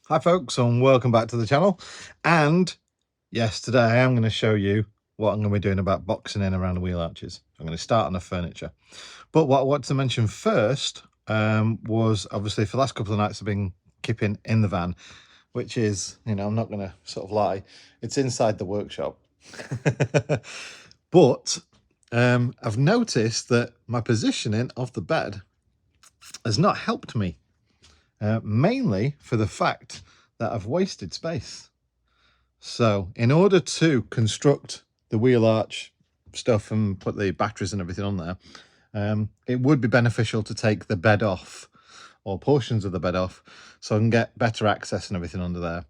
Hi folks, and welcome back to the channel. And yes, today I am going to show you what I'm going to be doing about boxing in around the wheel arches. I'm going to start on the furniture, but what I want to mention first was obviously for the last couple of nights I've been keeping in the van, which is, you know, I'm not going to sort of lie, it's inside the workshop. But I've noticed that my positioning of the bed has not helped me, mainly for the fact that I've wasted space. So in order to construct the wheel arch stuff and put the batteries and everything on there, it would be beneficial to take the bed off, or portions of the bed off, so I can get better access and everything under there.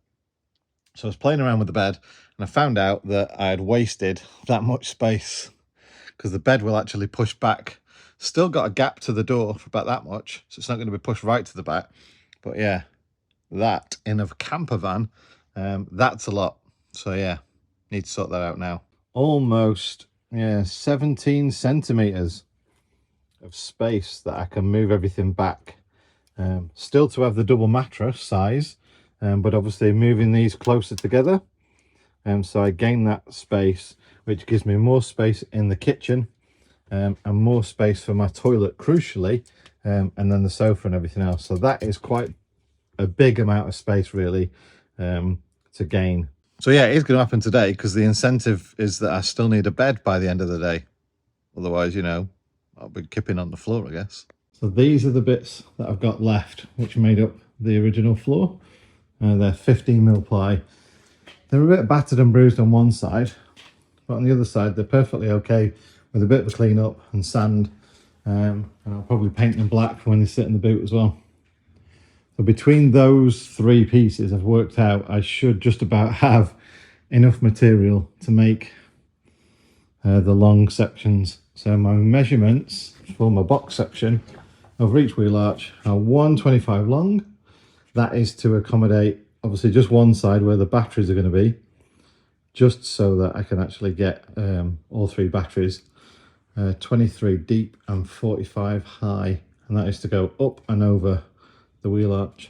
So I was playing around with the bed and I found out that I had wasted that much space, because the bed will actually push back. Still got a gap to the door for about that much, so it's not going to be pushed right to the back. But yeah, that in a camper van, that's a lot. So yeah, need to sort that out now. Almost, yeah, 17 centimeters of space that I can move everything back. Still to have the double mattress size, but obviously moving these closer together. So I gain that space, which gives me more space in the kitchen, and more space for my toilet, crucially, and then the sofa and everything else. So that is quite a big amount of space, really, to gain. So yeah, it is going to happen today, because the incentive is that I still need a bed by the end of the day. Otherwise, you know, I'll be kipping on the floor, I guess. So these are the bits that I've got left, which made up the original floor. They're 15mm ply. They're a bit battered and bruised on one side, but on the other side, they're perfectly okay with a bit of a clean up and sand. And I'll probably paint them black for when they sit in the boot as well. So between those three pieces, I've worked out I should just about have enough material to make the long sections. So my measurements for my box section over each wheel arch are 125 long. That is to accommodate obviously just one side where the batteries are going to be, just so that I can actually get all three batteries. 23 deep and 45 high, and that is to go up and over the wheel arch.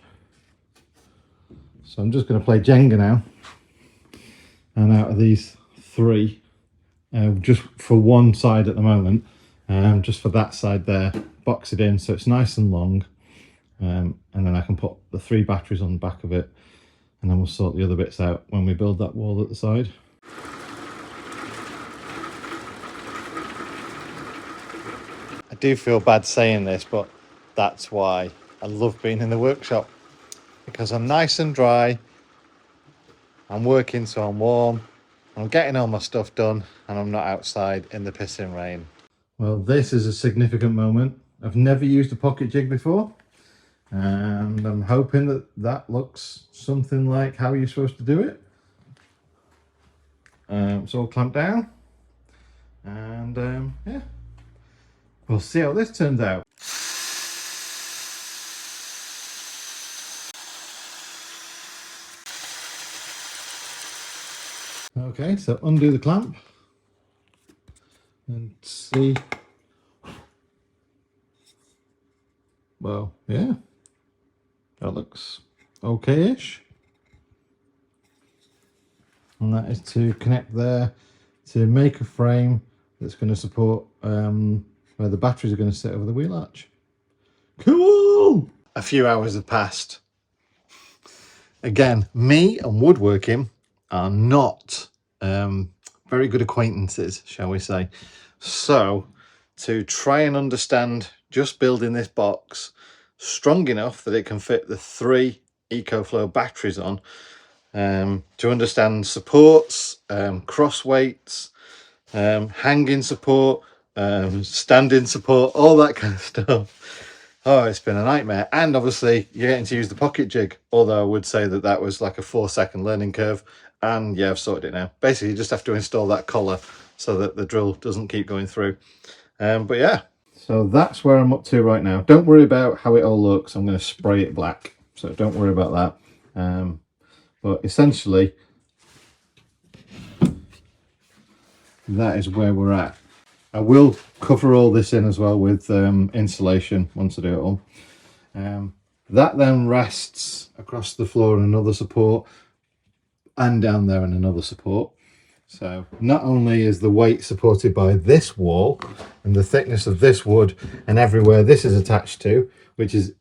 So I'm just going to play Jenga now, and out of these three, just for one side at the moment, just for that side there, box it in so it's nice and long, and then I can put the three batteries on the back of it, and then we'll sort the other bits out when we build that wall at the side. I do feel bad saying this, but that's why I love being in the workshop, because I'm nice and dry, I'm working so I'm warm, I'm getting all my stuff done, and I'm not outside in the pissing rain. Well, this is a significant moment. I've never used a pocket jig before, and I'm hoping that that looks something like how you're supposed to do it. It's all clamped down, and yeah, we'll see how this turns out. Okay, so undo the clamp and see. Well, yeah, that looks okay-ish. And that is to connect there to make a frame that's going to support where the batteries are going to sit over the wheel arch. Cool! A few hours have passed. Again, me and woodworking are not very good acquaintances, shall we say. So to try and understand just building this box strong enough that it can fit the three EcoFlow batteries on, to understand supports, cross weights, hanging support, standing support, all that kind of stuff. Oh, it's been a nightmare. And obviously you're getting to use the pocket jig, although I would say that that was like a 4-second learning curve. And yeah, I've sorted it now. Basically you just have to install that collar so that the drill doesn't keep going through. But yeah, so that's where I'm up to right now. Don't worry about how it all looks. I'm going to spray it black, so don't worry about that. But essentially that is where we're at. I will cover all this in as well with insulation once I do it all. That then rests across the floor in another support, and down there in another support. So not only is the weight supported by this wall and the thickness of this wood and everywhere this is attached to, which is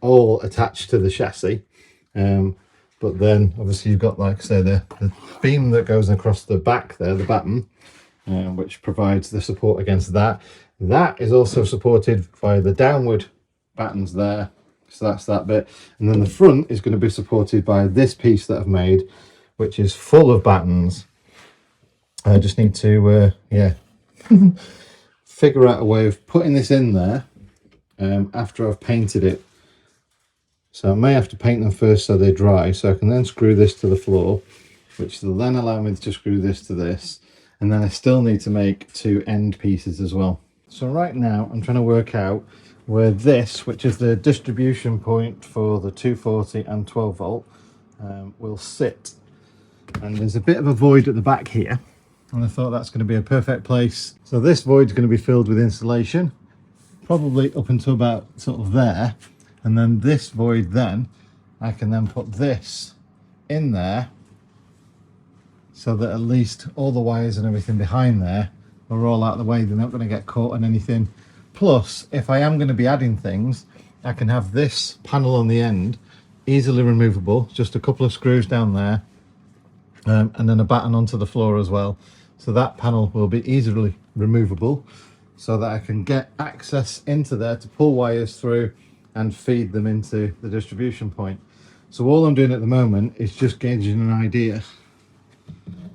all attached to the chassis, but then obviously you've got, like I say, the beam that goes across the back there, the batten, which provides the support against that. That is also supported by the downward battens there. So that's that bit. And then the front is going to be supported by this piece that I've made, which is full of battens. I just need to, figure out a way of putting this in there after I've painted it. So I may have to paint them first so they dry, so I can then screw this to the floor, which will then allow me to screw this to this. And then I still need to make two end pieces as well. So right now I'm trying to work out where this, which is the distribution point for the 240 and 12 volt, will sit. And there's a bit of a void at the back here, and I thought that's going to be a perfect place. So this void is going to be filled with insulation, probably up until about sort of there, and then this void, then I can then put this in there so that at least all the wires and everything behind there are all out of the way. They're not going to get caught on anything. Plus, if I am going to be adding things, I can have this panel on the end easily removable, just a couple of screws down there, and then a batten onto the floor as well. So that panel will be easily removable so that I can get access into there to pull wires through and feed them into the distribution point. So all I'm doing at the moment is just gauging an idea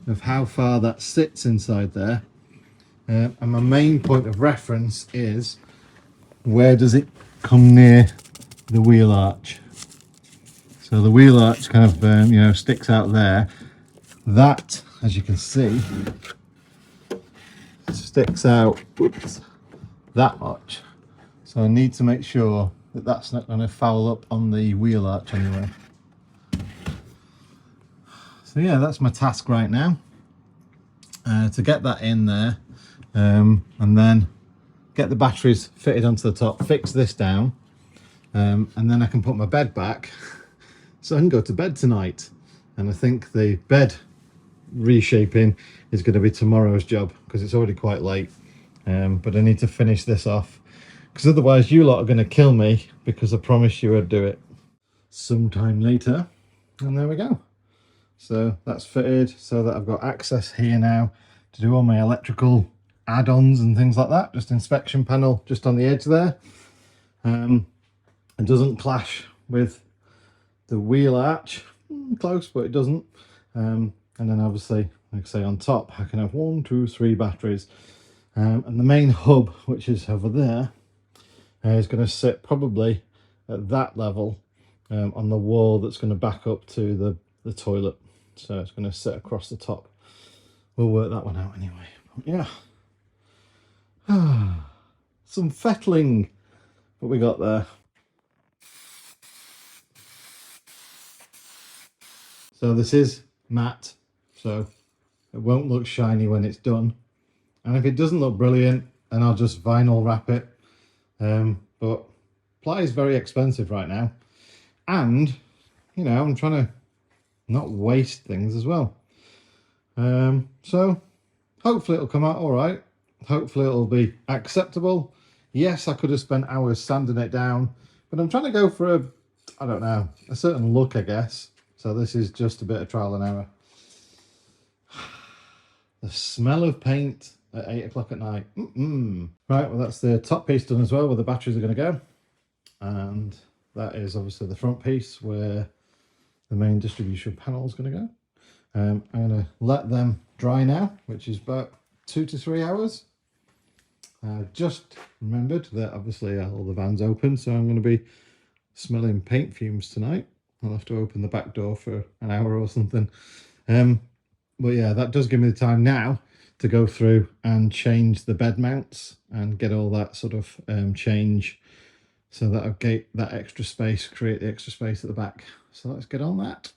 of how far that sits inside there. And my main point of reference is, where does it come near the wheel arch? So the wheel arch kind of sticks out there. That, as you can see, sticks out that much. So I need to make sure that that's not going to foul up on the wheel arch anyway. So yeah, that's my task right now, to get that in there, and then get the batteries fitted onto the top, fix this down, and then I can put my bed back so I can go to bed tonight. And I think the bed reshaping is going to be tomorrow's job, because it's already quite late, but I need to finish this off, because otherwise you lot are going to kill me, because I promised you I'd do it sometime later. And there we go. So that's fitted so that I've got access here now to do all my electrical add-ons and things like that. Just inspection panel just on the edge there. It doesn't clash with the wheel arch. Close, but it doesn't. And then obviously, like I say, on top I can have 1, 2, 3 batteries, and the main hub, which is over there, is going to sit probably at that level, on the wall that's going to back up to the toilet. So it's going to sit across the top. We'll work that one out anyway. But yeah, some fettling, what we got there. So this is matte, so it won't look shiny when it's done. And if it doesn't look brilliant, then I'll just vinyl wrap it. But ply is very expensive right now. And, I'm trying to not waste things as well. So hopefully it'll come out all right. Hopefully it'll be acceptable. Yes, I could have spent hours sanding it down, but I'm trying to go for a certain look, I guess. So this is just a bit of trial and error. The smell of paint at 8 o'clock at night. Right, well, that's the top piece done as well, where the batteries are going to go. And that is obviously the front piece where the main distribution panel is going to go. I'm going to let them dry now, which is about 2 to 3 hours. Just remembered that obviously all the van's open, so I'm going to be smelling paint fumes tonight. I'll have to open the back door for an hour or something. But yeah, that does give me the time now to go through and change the bed mounts and get all that sort of change, so that I'll get that extra space, create the extra space at the back. So let's get on that.